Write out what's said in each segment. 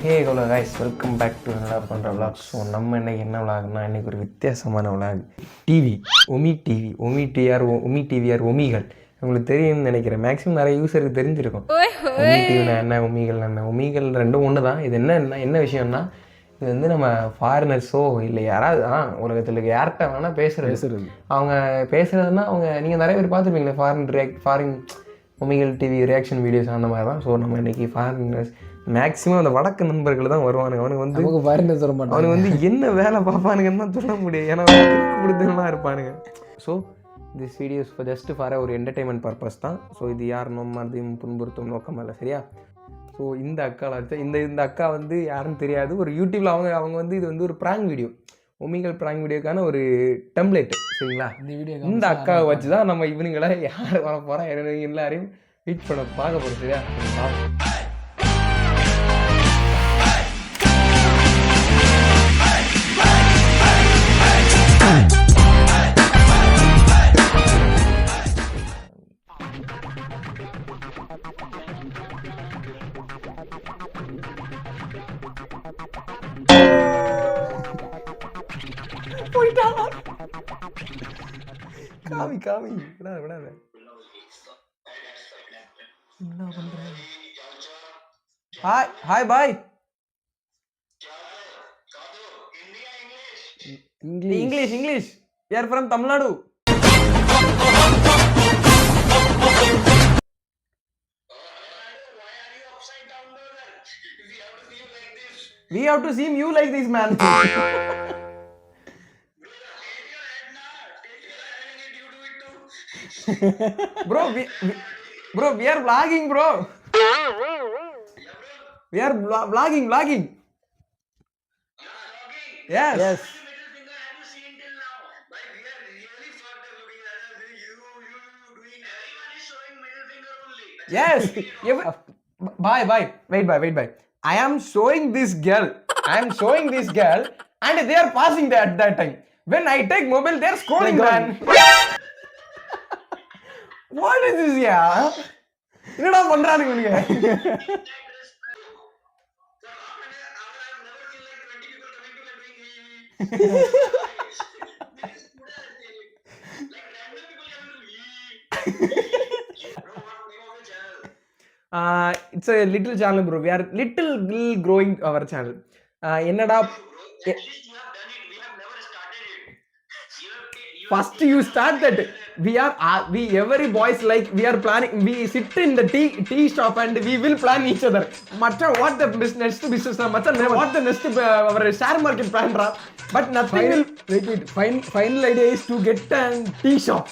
Hey hello guys, welcome back to நல்லா பண்ணுற vlog. So நம்ம இன்னைக்கு என்ன விளாக்னா, இன்றைக்கி ஒரு வித்தியாசமான விளாக். டிவி, ஒமி டிவி, ஒமி டிவிஆர் ஒமிகள் உங்களுக்கு தெரியும்னு நினைக்கிறேன். மேக்ஸிமம் நிறைய யூஸருக்கு தெரிஞ்சிருக்கும் ஒமி டிவினா என்ன, ஒமிகள் என்ன. ஒமிகள் ரெண்டும் ஒன்று தான். இது என்ன விஷயம்னா, இது வந்து நம்ம ஃபாரினர்ஸோ இல்லை யாராவது உலகத்தில் யார்கிட்ட வேணால் பேசுகிறது. அவங்க பேசுகிறதுனா நீங்கள் நிறைய பேர் பார்த்துருப்பீங்களே, ஃபாரின் ஒமிகள் டிவி ரியாக்ஷன் வீடியோஸ் அந்த மாதிரி தான். ஸோ நம்ம இன்றைக்கி ஃபாரினர்ஸ் மேக்ஸிமம் அந்த வடக்கு நண்பர்கள் தான் வருவானுங்க. அவனுக்கு வந்து என்ன வேலை பார்ப்பானுங்கன்னு தான் சொல்ல முடியும். ஏன்னா கொடுத்துலாம் இருப்பானுங்க. So this videos just for ஒரு என்டர்டெயின்மெண்ட் பர்பஸ் தான். ஸோ இது யார் மறுபடியும் புண்படுத்தும் நோக்கம் இல்லை, சரியா? ஸோ இந்த அக்காவில் வச்சா இந்த அக்கா வந்து யாருன்னு தெரியாது. ஒரு யூடியூப்பில் அவங்க வந்து இது வந்து ஒரு ப்ராங்க் வீடியோ, ஒமிகள் ப்ராங்க் வீடியோக்கான ஒரு டெம்ப்ளேட், சரிங்களா? இந்த அக்காவை வச்சு தான் நம்ம இவனுங்களை யார் வர போகிறோம் எல்லாரையும் வெயிட் பண்ண பார்க்க போகிறோம், சரியா? காமி விடாத என்ன பண்ற? Hi bye. English. We are from Tamil Nadu. We have to see you like this, man. Bro, we are vlogging, bro. We are vlogging. Yes. Yes. Bye. Wait. I am showing this girl, and they are passing at that time. When I take mobile, they are scrolling, man. What is this, yeah? என்னடா பண்றானுங்க நீங்க? It's a little channel, bro. We are little growing our channel. என்னடா first you start that. We every boys like we are planning. We sit in the tea shop and we will plan each other. Macha, what the next business? Macha, what the next our share market plan? But nothing will. Wait. Final idea is to get a tea shop.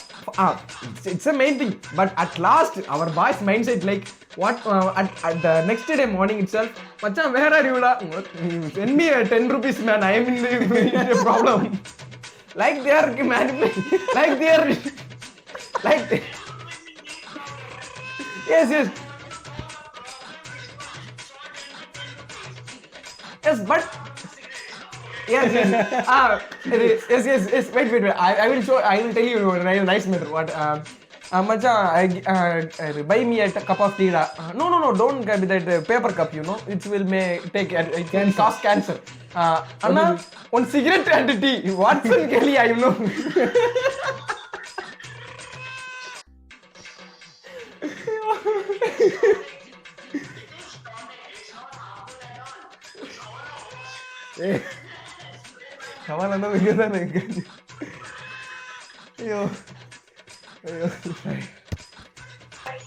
It's a main thing. But at last, our boys mindset like what? At the next day morning itself, Macha, where are you? Send me 10 rupees, man. I am in the problem. Like they are manipulating. Yes. But yes. Yes. Wait. I will show. I will tell you a nice method. What? Macha, buy me a cup of tea. No. Don't get that paper cup. You know, it will it can cause cancer. Anna, one cigarette and tea. Watson Kelly, I know. Come on, no, Yo.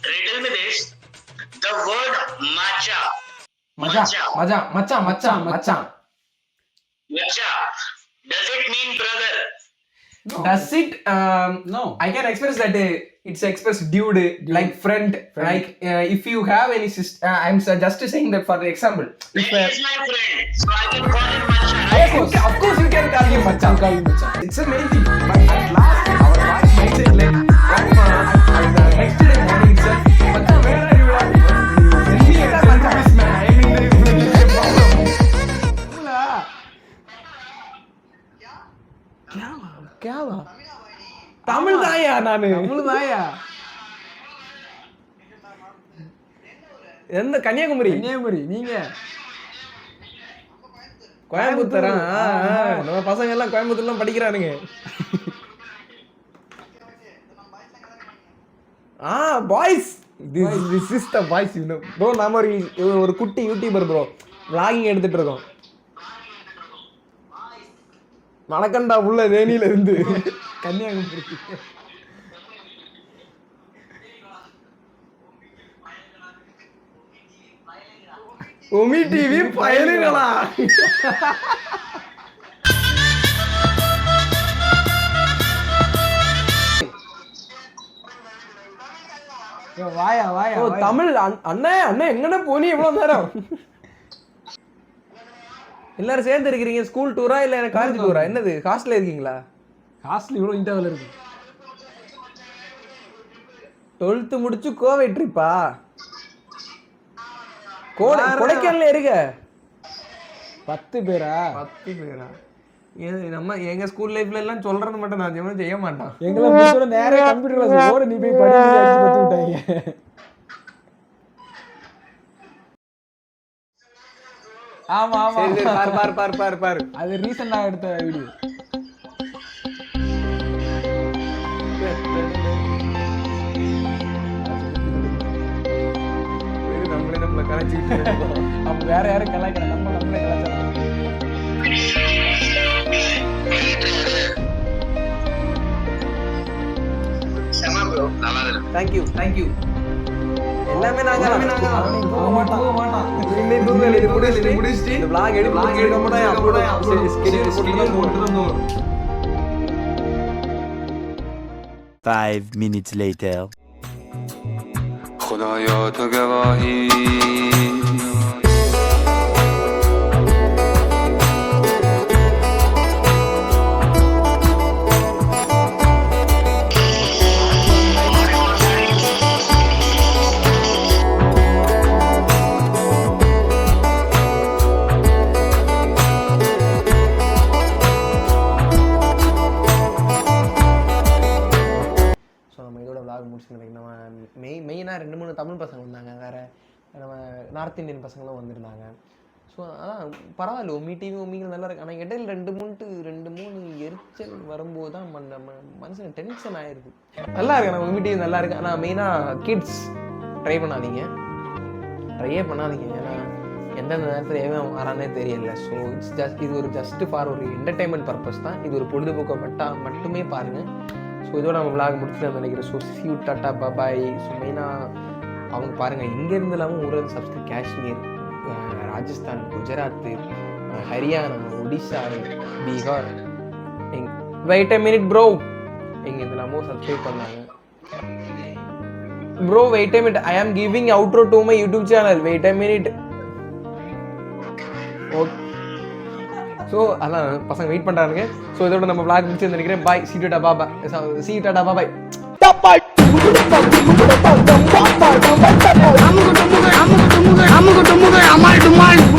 Riddle me this. The word matcha. Macha. Does it mean brother? No. Does it? No. I can express that it's express dude, like friend. Like if you have any sister, I'm just saying that for the example. If he is my friend, so I can call him Macha, right? Of course you can call him Macha. It's a main thing. But at last, our wife might say like, at the next day morning itself, Macha, where are you? Send me a service, man. I am in the problem. क्या हुआ? तमिल दाया नाने. எந்த கன்னியாகுமரி? கன்னியாகுமரி. நீங்க கோயம்புத்தூரா? நம்ம பசங்க எல்லாம் கோயம்புத்தூர்லாம் படிக்கிறானுங்க. Boys, this is the boys, you know. Bro நாம ஒரு குட்டி யூடியூபர் ப்ரோ, vlogging எடுத்துட்டு இருக்கோம். மணக்கண்டா உள்ள தேனியில இருந்து கன்னியாகுமரி. ஒமி டிவி பயலுங்களா? வாயா வாயா. ஓ தமிழ் அண்ணே அண்ணே எங்கண்ணே போனி இவ்வளவு நேரம்? எல்லாரும் சேர்ந்து இருக்கிறீங்க. ஸ்கூல் டூரா இல்ல காலேஜ் டூரா? என்னது ஹாஸ்டல்ல இருக்கீங்களா? ஹாஸ்டல் இவ்வளவு இன்டர்வல் இருக்கு. 12th முடிச்சு கோவை ட்ரிப்பா? கொடைக்கானல்ல இருக்க 10 பேரா? 10 பேரா? நம்ம எங்க ஸ்கூல் லைஃப்ல எல்லாம் சொல்றது மட்டும் நான் ஜெவன் செய்ய மாட்டான். எங்களை முடிச்சோட நேரே கம்ப்யூட்டர் கிளாஸ் போற, நீ போய் படி அடிச்சு பத்து விட்டாங்க. ஆமா ஆமா, சரி பார் பார் பார் பார் பார். அது ரீசெண்டா எடுத்த வீடியோ. நம்மள கலாய்ச்சிட்டு அப்ப வேற யாரும் கலாய்க்கல, நம்மளே கலாய்ச்சோம். Thank you thank you. எல்லாமே நாங்க போக மாட்டான். இன்னை தூங்கல இது முடிச்சிட்டு இந்த vlog எடுக்க மாட்டேன். அப்படியே ஸ்கெடியூல் போட்டு தான் போறோம். 5 minutes later. خدایا تو گواهی நம்ம மெயினாக 2-3 தமிழ் பசங்க வந்தாங்க, வேறு நம்ம நார்த் இந்தியன் பசங்களும் வந்திருந்தாங்க. ஸோ அதான் பரவாயில்ல, ஒமி டிவி ஒமிகள் நல்லா இருக்கு. ஆனால் இடையில 2-3 எரிச்சல் வரும்போது தான் நம்ம மனுஷன் டென்ஷன் ஆயிடுது. நல்லா இருக்கு, நம்ம ஒமி டிவி நல்லா இருக்கு. ஆனால் மெயினாக கிட்ஸ் ட்ரையே பண்ணாதீங்க. ஏன்னா எந்தெந்த நேரத்தில் எவன் வரானே தெரியல. ஸோ இது ஒரு ஜஸ்ட் ஃபார் ஒரு என்டர்டைன்மெண்ட் பர்பஸ் தான். இது ஒரு பொழுதுபோக்கை மட்டுமே பாருங்கள். ஸோ இதோட நம்ம vlog முடிச்சுட்டு நினைக்கிறேன். So see you, tata, bye. So மெயினாக அவங்க பாருங்கள், இங்கேருந்து இல்லாமல் ஊரில் subscribe Kashmir, Rajasthan, Gujarat, Haryana, Odisha, Bihar, wait a minute bro, எங்கேருந்து இல்லாமல் சப்ஸ்கிரைப் பண்ணாங்க. Bro wait a minute, I am giving outro to my YouTube channel, wait a minute. Okay, so அதான் பசங்க வெயிட் பண்ணுறாங்க. ஸோ இதோட நம்ம vlog முடிச்சு நினைக்கிறேன். Bye, see you, tata, bye. I'm